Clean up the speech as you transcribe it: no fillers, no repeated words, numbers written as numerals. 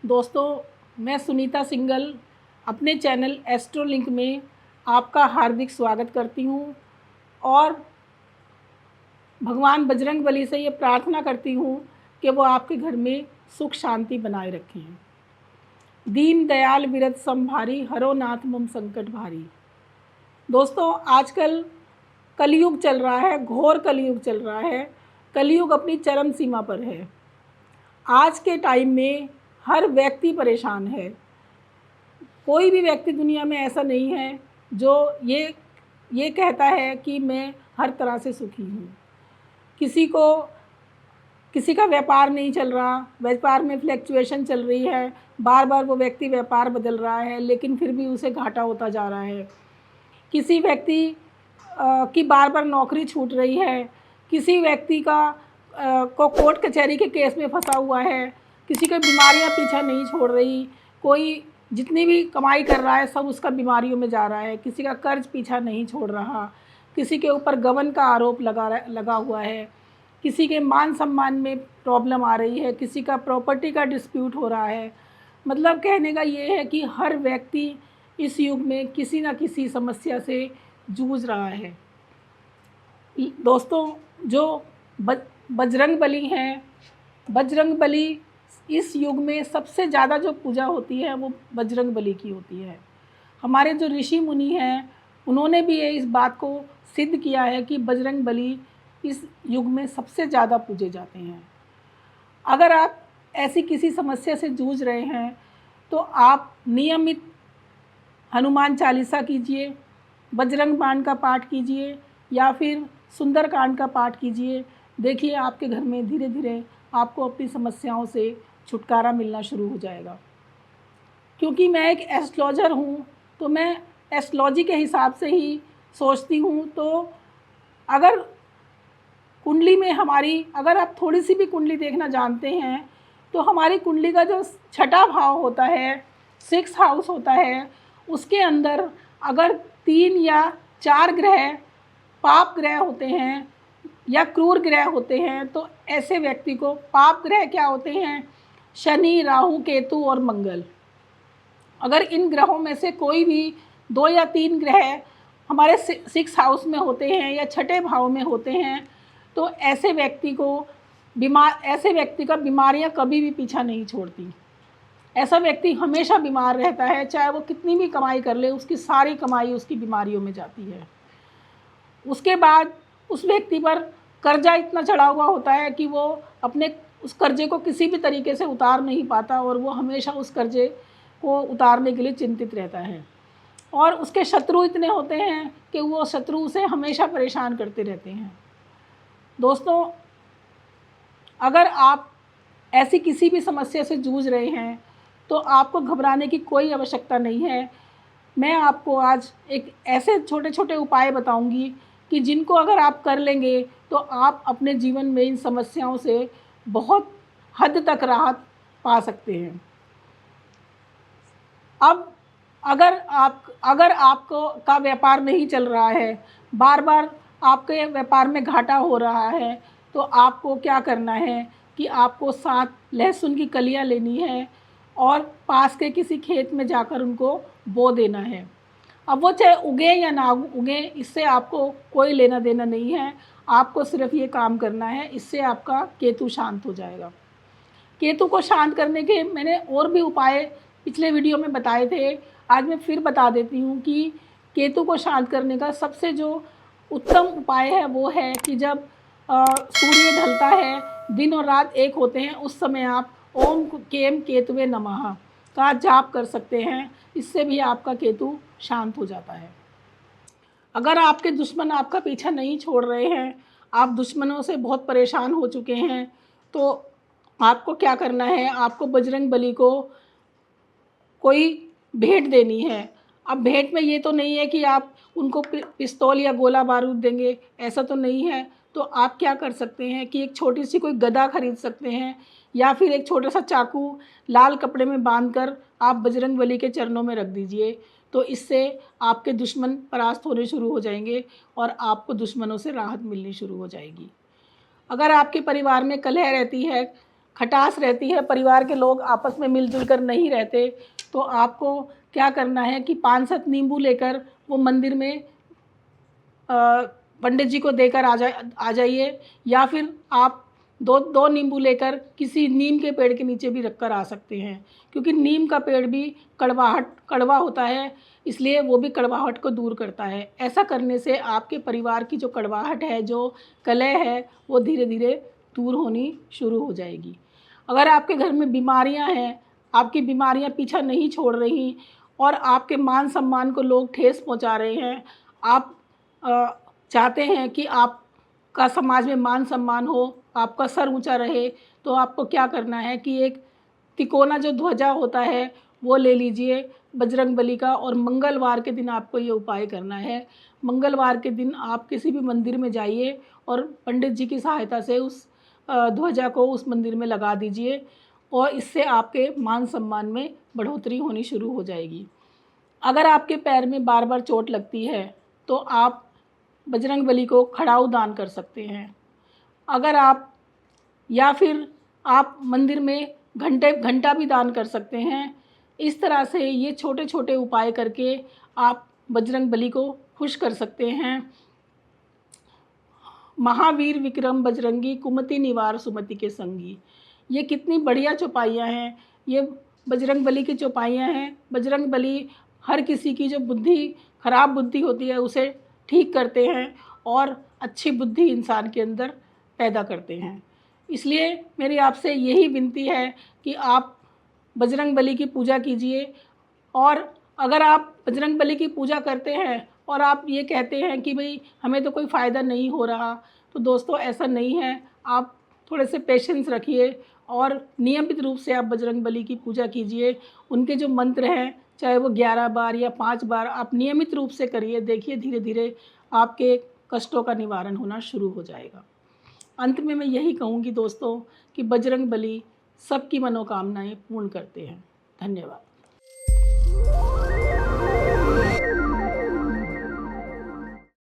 दोस्तों, मैं सुनीता सिंगल अपने चैनल एस्ट्रोलिंक में आपका हार्दिक स्वागत करती हूँ और भगवान बजरंगबली से ये प्रार्थना करती हूँ कि वो आपके घर में सुख शांति बनाए रखें। दीन दयाल विरत संभारी, हरो नाथ मम संकट भारी। दोस्तों, आजकल कलयुग चल रहा है, घोर कलयुग चल रहा है। कलयुग अपनी चरम सीमा पर है। आज के टाइम में हर व्यक्ति परेशान है। कोई भी व्यक्ति दुनिया में ऐसा नहीं है जो ये कहता है कि मैं हर तरह से सुखी हूँ। किसी का व्यापार नहीं चल रहा, व्यापार में फ्लैक्चुएशन चल रही है, बार बार वो व्यक्ति व्यापार बदल रहा है लेकिन फिर भी उसे घाटा होता जा रहा है। किसी व्यक्ति की बार बार नौकरी छूट रही है, किसी व्यक्ति को कोर्ट कचहरी के केस में फंसा हुआ है, किसी की बीमारियां पीछा नहीं छोड़ रही, कोई जितनी भी कमाई कर रहा है सब उसका बीमारियों में जा रहा है, किसी का कर्ज पीछा नहीं छोड़ रहा, किसी के ऊपर गबन का आरोप लगा हुआ है, किसी के मान सम्मान में प्रॉब्लम आ रही है, किसी का प्रॉपर्टी का डिस्प्यूट हो रहा है। मतलब कहने का ये है कि हर व्यक्ति इस युग में किसी न किसी समस्या से जूझ रहा है। दोस्तों, जो बजरंगबली हैं, बजरंगबली इस युग में सबसे ज़्यादा जो पूजा होती है वो बजरंगबली की होती है। हमारे जो ऋषि मुनि हैं उन्होंने भी इस बात को सिद्ध किया है कि बजरंगबली इस युग में सबसे ज़्यादा पूजे जाते हैं। अगर आप ऐसी किसी समस्या से जूझ रहे हैं तो आप नियमित हनुमान चालीसा कीजिए, बजरंग बाण का पाठ कीजिए या फिर सुंदरकांड का पाठ कीजिए। देखिए आपके घर में धीरे धीरे आपको अपनी समस्याओं से छुटकारा मिलना शुरू हो जाएगा। क्योंकि मैं एक एस्ट्रोलॉजर हूँ तो मैं एस्ट्रोलॉजी के हिसाब से ही सोचती हूँ। तो अगर कुंडली में अगर आप थोड़ी सी भी कुंडली देखना जानते हैं तो हमारी कुंडली का जो छठा भाव होता है, 6th हाउस होता है, उसके अंदर अगर 3 या 4 ग्रह पाप ग्रह होते हैं या क्रूर ग्रह होते हैं तो ऐसे व्यक्ति को, पाप ग्रह क्या होते हैं? शनि, राहु, केतु और मंगल। अगर इन ग्रहों में से कोई भी 2 या 3 ग्रह हमारे 6th हाउस में होते हैं या छठे भाव में होते हैं तो ऐसे व्यक्ति का बीमारियां कभी भी पीछा नहीं छोड़ती। ऐसा व्यक्ति हमेशा बीमार रहता है, चाहे वो कितनी भी कमाई कर ले, उसकी सारी कमाई उसकी बीमारियों में जाती है। उसके बाद उस व्यक्ति पर कर्जा इतना चढ़ा हुआ होता है कि वो अपने उस कर्जे को किसी भी तरीके से उतार नहीं पाता और वो हमेशा उस कर्जे को उतारने के लिए चिंतित रहता है। और उसके शत्रु इतने होते हैं कि वो शत्रु उसे हमेशा परेशान करते रहते हैं। दोस्तों, अगर आप ऐसी किसी भी समस्या से जूझ रहे हैं तो आपको घबराने की कोई आवश्यकता नहीं है। मैं आपको आज एक ऐसे छोटे छोटे उपाय बताऊंगी कि जिनको अगर आप कर लेंगे तो आप अपने जीवन में इन समस्याओं से बहुत हद तक राहत पा सकते हैं। अब अगर आपको का व्यापार नहीं चल रहा है, बार बार आपके व्यापार में घाटा हो रहा है, तो आपको क्या करना है कि आपको 7 लहसुन की कलियां लेनी है और पास के किसी खेत में जाकर उनको बो देना है। अब वो चाहे उगे या ना उगे, इससे आपको कोई लेना देना नहीं है। आपको सिर्फ ये काम करना है, इससे आपका केतु शांत हो जाएगा। केतु को शांत करने के मैंने और भी उपाय पिछले वीडियो में बताए थे, आज मैं फिर बता देती हूँ कि केतु को शांत करने का सबसे जो उत्तम उपाय है वो है कि जब सूर्य ढलता है, दिन और रात एक होते हैं, उस समय आप ओम केम केतुवे नमः का जाप कर सकते हैं। इससे भी आपका केतु शांत हो जाता है। अगर आपके दुश्मन आपका पीछा नहीं छोड़ रहे हैं, आप दुश्मनों से बहुत परेशान हो चुके हैं, तो आपको क्या करना है? आपको बजरंगबली को कोई भेंट देनी है। अब भेंट में ये तो नहीं है कि आप उनको पिस्तौल या गोला बारूद देंगे, ऐसा तो नहीं है। तो आप क्या कर सकते हैं कि एक छोटी सी कोई गदा खरीद सकते हैं या फिर एक छोटा सा चाकू लाल कपड़े में बांधकर आप बजरंगबली के चरणों में रख दीजिए। तो इससे आपके दुश्मन परास्त होने शुरू हो जाएंगे और आपको दुश्मनों से राहत मिलनी शुरू हो जाएगी। अगर आपके परिवार में कलह रहती है खटास रहती है, परिवार के लोग आपस में मिलजुल कर नहीं रहते, तो आपको क्या करना है कि 5-7 नींबू लेकर वो मंदिर में पंडित जी को देकर आ जाइए, या फिर आप दो नींबू लेकर किसी नीम के पेड़ के नीचे भी रख कर आ सकते हैं, क्योंकि नीम का पेड़ भी कड़वा होता है, इसलिए वो भी कड़वाहट को दूर करता है। ऐसा करने से आपके परिवार की जो कड़वाहट है, जो कलह है, वो धीरे धीरे दूर होनी शुरू हो जाएगी। अगर आपके घर में बीमारियां हैं, आपकी बीमारियां पीछा नहीं छोड़ रही और आपके मान सम्मान को लोग ठेस पहुंचा रहे हैं, आप चाहते हैं कि आपका समाज में मान सम्मान हो, आपका सर ऊंचा रहे, तो आपको क्या करना है कि एक तिकोना जो ध्वजा होता है वो ले लीजिए बजरंगबली का, और मंगलवार के दिन आपको ये उपाय करना है। मंगलवार के दिन आप किसी भी मंदिर में जाइए और पंडित जी की सहायता से उस ध्वजा को उस मंदिर में लगा दीजिए, और इससे आपके मान सम्मान में बढ़ोतरी होनी शुरू हो जाएगी। अगर आपके पैर में बार बार चोट लगती है तो आप बजरंगबली को खड़ाऊ दान कर सकते हैं। अगर आप, या फिर आप मंदिर में घंटा भी दान कर सकते हैं। इस तरह से ये छोटे छोटे उपाय करके आप बजरंगबली को खुश कर सकते हैं। महावीर विक्रम बजरंगी, कुमति निवार सुमति के संगी, ये कितनी बढ़िया चौपाइयाँ हैं। ये बजरंगबली की चौपाइयाँ हैं। बजरंगबली हर किसी की जो खराब बुद्धि होती है उसे ठीक करते हैं और अच्छी बुद्धि इंसान के अंदर पैदा करते हैं। इसलिए मेरी आपसे यही विनती है कि आप बजरंगबली की पूजा कीजिए। और अगर आप बजरंगबली की पूजा करते हैं और आप ये कहते हैं कि भाई हमें तो कोई फ़ायदा नहीं हो रहा, तो दोस्तों ऐसा नहीं है। आप थोड़े से पेशेंस रखिए और नियमित रूप से आप बजरंगबली की पूजा कीजिए। उनके जो मंत्र हैं, चाहे वो 11 बार या 5 बार, आप नियमित रूप से करिए। देखिए धीरे धीरे आपके कष्टों का निवारण होना शुरू हो जाएगा। अंत में मैं यही कहूँगी दोस्तों कि बजरंगबली सबकी मनोकामनाएं पूर्ण करते हैं। धन्यवाद।